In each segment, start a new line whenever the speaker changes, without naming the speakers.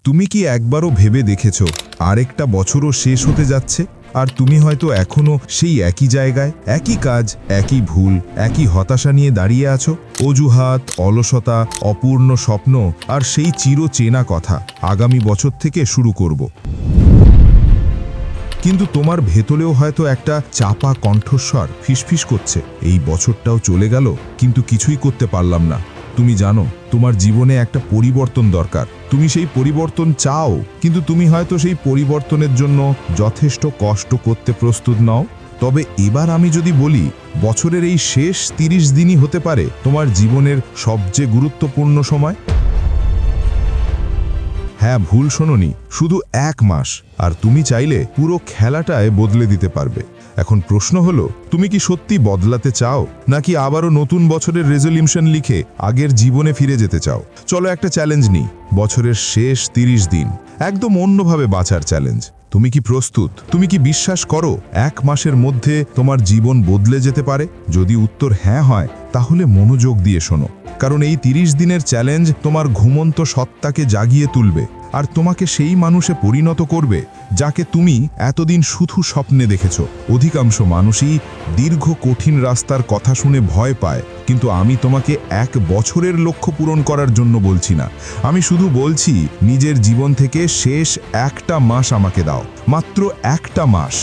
তুমি কি একবারও ভেবে দেখেছ আরেকটা বছরও শেষ হতে যাচ্ছে, আর তুমি হয়তো এখনো সেই একই জায়গায়, একই কাজ, একই ভুল, একই হতাশা নিয়ে দাঁড়িয়ে আছো? অজুহাত, অলসতা, অপূর্ণ স্বপ্ন আর সেই চিরচেনা কথা, আগামী বছর থেকে শুরু করব। কিন্তু তোমার ভেতরেও হয়তো একটা চাপা কণ্ঠস্বর ফিসফিস করছে, এই বছরটাও চলে গেল, কিন্তু কিছুই করতে পারলাম না। তুমি জানো তোমার জীবনে একটা পরিবর্তন দরকার, তুমি সেই পরিবর্তন চাও, কিন্তু তুমি হয়তো সেই পরিবর্তনের জন্য যথেষ্ট কষ্ট করতে প্রস্তুত নও। তবে এবার আমি যদি বলি, বছরের এই শেষ 30 দিনই হতে পারে তোমার জীবনের সবচেয়ে গুরুত্বপূর্ণ সময়। হ্যাঁ, ভুল শোনোনি, শুধু 1 মাস, আর তুমি চাইলে পুরো খেলাটায় বদলে দিতে পারবে। এখন প্রশ্ন হলো, তুমি কি সত্যি বদলাতে চাও, নাকি আবারও নতুন বছরের রেজলিউশন লিখে আগের জীবনে ফিরে যেতে চাও? চলো একটা চ্যালেঞ্জ নিই, বছরের শেষ 30 দিন একদম অন্যভাবে বাঁচার চ্যালেঞ্জ। তুমি কি প্রস্তুত? তুমি কি বিশ্বাস করো 1 মাসের মধ্যে তোমার জীবন বদলে যেতে পারে? যদি উত্তর হ্যাঁ হয়, তাহলে মনোযোগ দিয়ে শোনো, কারণ এই 30 দিনের চ্যালেঞ্জ তোমার ঘুমন্ত সত্তাকে জাগিয়ে তুলবে আর তোমাকে সেই মানুষে পরিণত করবে যাকে তুমি এতদিন শুধু স্বপ্নে দেখেছ। অধিকাংশ মানুষই দীর্ঘ কঠিন রাস্তার কথা শুনে ভয় পায়, কিন্তু আমি তোমাকে 1 বছরের লক্ষ্য পূরণ করার জন্য বলছি না। আমি শুধু বলছি, নিজের জীবন থেকে শেষ 1টা মাস আমাকে দাও, মাত্র 1টা মাস।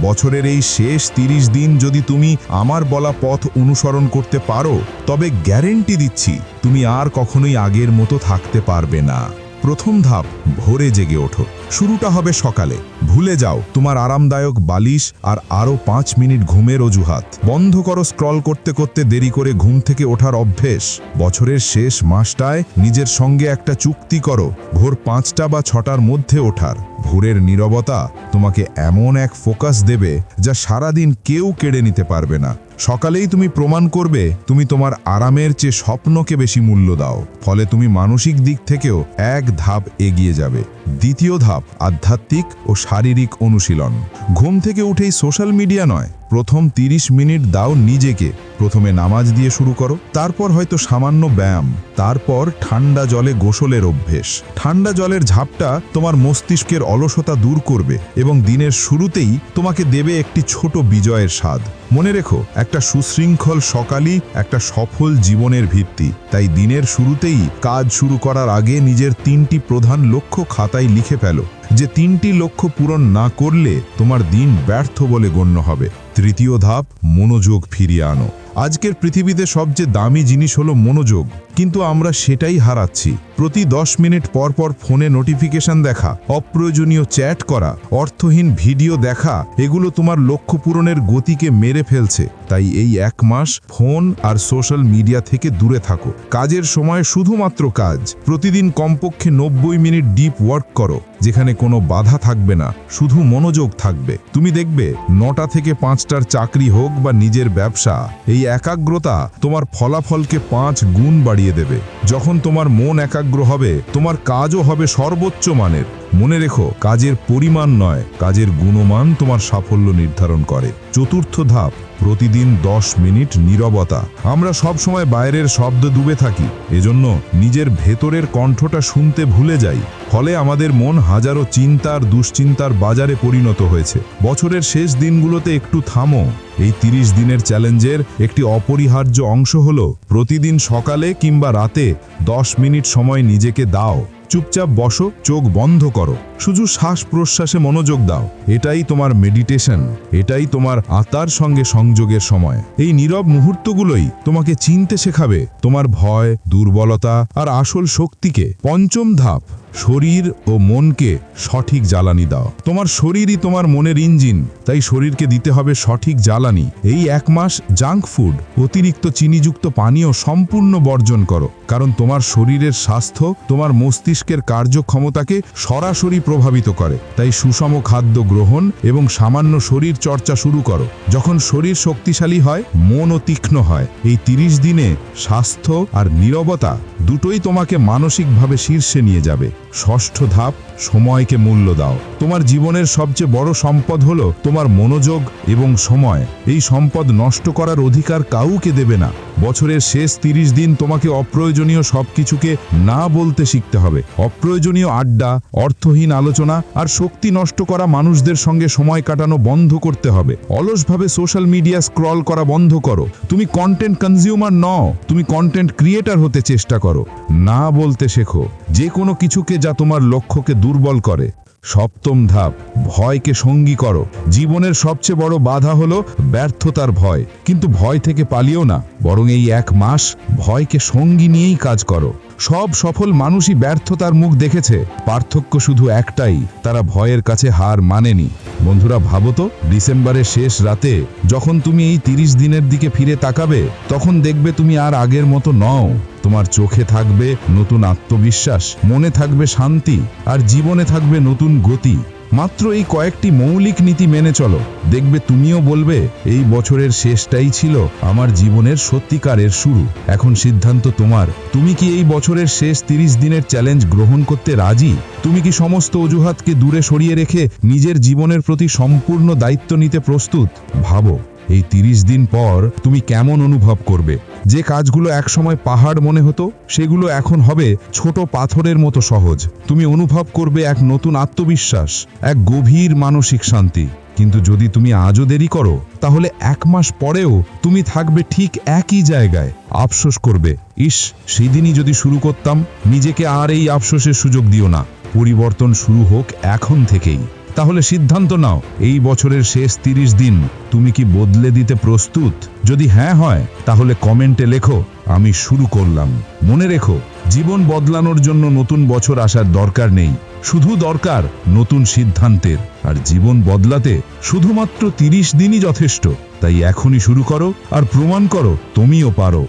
বছরের এই শেষ 30 দিন যদি তুমি আমার বলা পথ অনুসরণ করতে পারো, তবে গ্যারেন্টি দিচ্ছি তুমি আর কখনোই আগের মতো থাকতে পারবে না। প্রথম ধাপ, ভোরে জেগে ওঠো। শুরুটা হবে সকালে। ভুলে যাও তোমার আরামদায়ক বালিশ আর আরও 5 মিনিট ঘুমের অজুহাত। বন্ধ করো স্ক্রল করতে করতে দেরি করে ঘুম থেকে ওঠার অভ্যেস। বছরের শেষ মাসটায় নিজের সঙ্গে একটা চুক্তি করো, ভোর 5টা বা 6টার মধ্যে ওঠার। ভোরের নীরবতা তোমাকে এমন এক ফোকাস দেবে যা সারাদিন কেউ কেড়ে নিতে পারবে না। সকালেই তুমি প্রমাণ করবে তুমি তোমার আরামের চেয়ে স্বপ্নকে বেশি মূল্য দাও, ফলে তুমি মানসিক দিক থেকেও 1 ধাপ এগিয়ে যাবে। দ্বিতীয় ধাপ, আধ্যাত্মিক ও শারীরিক অনুশীলন। ঘুম থেকে উঠেই সোশ্যাল মিডিয়া নয়, প্রথম 30 মিনিট দাও নিজেকে। প্রথমে নামাজ দিয়ে শুরু করো, তারপর হয়তো সামান্য ব্যায়াম, তারপর ঠান্ডা জলে গোসলের অভ্যেস। ঠান্ডা জলের ঝাপটা তোমার মস্তিষ্কের অলসতা দূর করবে এবং দিনের শুরুতেই তোমাকে দেবে একটি ছোট বিজয়ের স্বাদ। মনে রেখো, একটা সুশৃঙ্খল সকালই একটা সফল জীবনের ভিত্তি। তাই দিনের শুরুতেই কাজ শুরু করার আগে নিজের 3টি প্রধান লক্ষ্য খাতায় লিখে ফেলো, যে 3টি লক্ষ্য পূরণ না করলে তোমার দিন ব্যর্থ বলে গণ্য হবে। তৃতীয় ধাপ, মনোযোগ ফিরিয়ে আনো। আজকের পৃথিবীতে সবচেয়ে দামি জিনিস হলো মনোযোগ, কিন্তু আমরা সেটাই হারাচ্ছি। প্রতি 10 মিনিট পর পর ফোনে নোটিফিকেশন দেখা, অপ্রয়োজনীয় চ্যাট করা, অর্থহীন ভিডিও দেখা, এগুলো তোমার লক্ষ্য পূরণের গতিকে মেরে ফেলছে। তাই এই 1 মাস ফোন আর সোশ্যাল মিডিয়া থেকে দূরে থাকো। কাজের সময় শুধুমাত্র কাজ। প্রতিদিন কমপক্ষে 90 মিনিট ডিপ ওয়ার্ক করো, যেখানে কোনো বাধা থাকবে না, শুধু মনোযোগ থাকবে। তুমি দেখবে 9টা থেকে 5টার চাকরি হোক বা নিজের ব্যবসা, এই একাগ্রতা তোমার ফলাফলকে 5 গুণ বাড়িয়ে দেবে। যখন তোমার মন একাগ্র হবে, তোমার কাজও হবে সর্বোচ্চ মানের। মনে রেখো, কাজের পরিমাণ নয়, কাজের গুণমান তোমার সাফল্য নির্ধারণ করে। চতুর্থ ধাপ, প্রতিদিন 10 মিনিট নীরবতা। আমরা সব সময় বাইরের শব্দ ডুবে থাকি, এজন্য নিজের ভেতরের কণ্ঠটা শুনতে ভুলে যাই। ফলে আমাদের মন হাজারো চিন্তার দুশ্চিন্তার বাজারে পরিণত হয়েছে। বছরের শেষ দিনগুলোতে একটু থামো। এই 30 দিনের চ্যালেঞ্জের একটি অপরিহার্য অংশ হলো, প্রতিদিন সকালে কিংবা রাতে 10 মিনিট সময় নিজেকে দাও। চুপচাপ বসো, চোখ বন্ধ করো, শুধু শ্বাস প্রশ্বাসে মনোযোগ দাও। এটাই তোমার মেডিটেশন, এটাই তোমার আত্মার সঙ্গে সংযোগের সময়। এই নীরব মুহূর্তগুলোই তোমাকে চিনতে শেখাবে তোমার ভয়, দুর্বলতা আর আসল শক্তিকে। পঞ্চম ধাপ, শরীর ও মনকে সঠিক জ্বালানি দাও। তোমার শরীরই তোমার মনের ইঞ্জিন, তাই শরীরকে দিতে হবে সঠিক জ্বালানি। এই 1 মাস জাঙ্ক ফুড, অতিরিক্ত চিনিযুক্ত পানীয় সম্পূর্ণ বর্জন করো, কারণ তোমার শরীরের স্বাস্থ্য তোমার মস্তিষ্কের কার্যক্ষমতাকে সরাসরি প্রভাবিত করে। তাই সুষম খাদ্য গ্রহণ এবং সামান্য শরীর চর্চা শুরু করো। যখন শরীর শক্তিশালী হয়, মনও তীক্ষ্ণ হয়। এই 30 দিনে স্বাস্থ্য আর নীরবতা দুটোই তোমাকে মানসিকভাবে শীর্ষে নিয়ে যাবে। ষষ্ঠ ধাপ, সময়কে মূল্য দাও। তোমার জীবনের সবচেয়ে বড় সম্পদ হলো তোমার মনোযোগ এবং সময়। এই সম্পদ নষ্ট করার অধিকার কাউকে দেবে না। বছরের শেষ 30 দিন তোমাকে অপ্রয়োজনীয় সবকিছুকে না বলতে শিখতে হবে। অপ্রয়োজনীয় আড্ডা, অর্থহীন আলোচনা আর শক্তি নষ্ট করা মানুষদের সঙ্গে সময় কাটানো বন্ধ করতে হবে। অলসভাবে সোশ্যাল মিডিয়া স্ক্রল করা বন্ধ করো। তুমি কন্টেন্ট কনজিউমার নও, তুমি কন্টেন্ট ক্রিয়েটর হতে চেষ্টা করো। না বলতে শেখো যে কোনো কিছুকে যা তোমার লক্ষ্যকে দুর্বল করে। সপ্তম ধাপ, ভয়কে সঙ্গী করো। জীবনের সবচেয়ে বড় বাধা হলো ব্যর্থতার ভয়, কিন্তু ভয় থেকে পালিও না, বরং এই 1 মাস ভয়কে সঙ্গী নিয়েই কাজ করো। সব সফল মানুষই ব্যর্থতার মুখ দেখেছে, পার্থক্য শুধু একটাই, তারা ভয়ের কাছে হার মানেনি। বন্ধুরা, ভাবো তো, ডিসেম্বরের শেষ রাতে যখন তুমি এই 30 দিনের দিকে ফিরে তাকাবে, তখন দেখবে তুমি আর আগের মতো নও। তোমার চোখে থাকবে নতুন আত্মবিশ্বাস, মনে থাকবে শান্তি, আর জীবনে থাকবে নতুন গতি। মাত্র এই কয়েকটি মৌলিক নীতি মেনে চলো, দেখবে তুমিও বলবে এই বছরের শেষটাই ছিল আমার জীবনের সত্যিকারের শুরু। এখন সিদ্ধান্ত তোমার। তুমি কি এই বছরের শেষ 30 দিনের চ্যালেঞ্জ গ্রহণ করতে রাজি? তুমি কি সমস্ত অজুহাতকে দূরে সরিয়ে রেখে নিজের জীবনের প্রতি সম্পূর্ণ দায়িত্ব নিতে প্রস্তুত? ভাবো, এই 30 দিন পর তুমি কেমন অনুভব করবে? যে কাজগুলো একসময় পাহাড় মনে হতো, সেগুলো এখন হবে ছোট পাথরের মতো সহজ। তুমি অনুভব করবে এক নতুন আত্মবিশ্বাস, এক গভীর মানসিক শান্তি। কিন্তু যদি তুমি আজও দেরি করো, তাহলে 1 মাস পরেও তুমি থাকবে ঠিক একই জায়গায়, আফসোস করবে, ইস, সেদিনই যদি শুরু করতাম। নিজেকে আর এই আফসোসের সুযোগ দিও না। পরিবর্তন শুরু হোক এখন থেকেই। তাহলে সিদ্ধান্ত নাও, এই বছরের শেষ 30 দিন তুমি কি বদলে দিতে প্রস্তুত? যদি হ্যাঁ হয়, তাহলে কমেন্টে লেখো, আমি শুরু করলাম। মনে রেখো, জীবন বদলানোর জন্য নতুন বছর আসার দরকার নেই, শুধু দরকার নতুন সিদ্ধান্তের। আর জীবন বদলাতে শুধুমাত্র 30 দিনই যথেষ্ট। তাই এখনই শুরু করো আর প্রমাণ করো তুমিও পারো।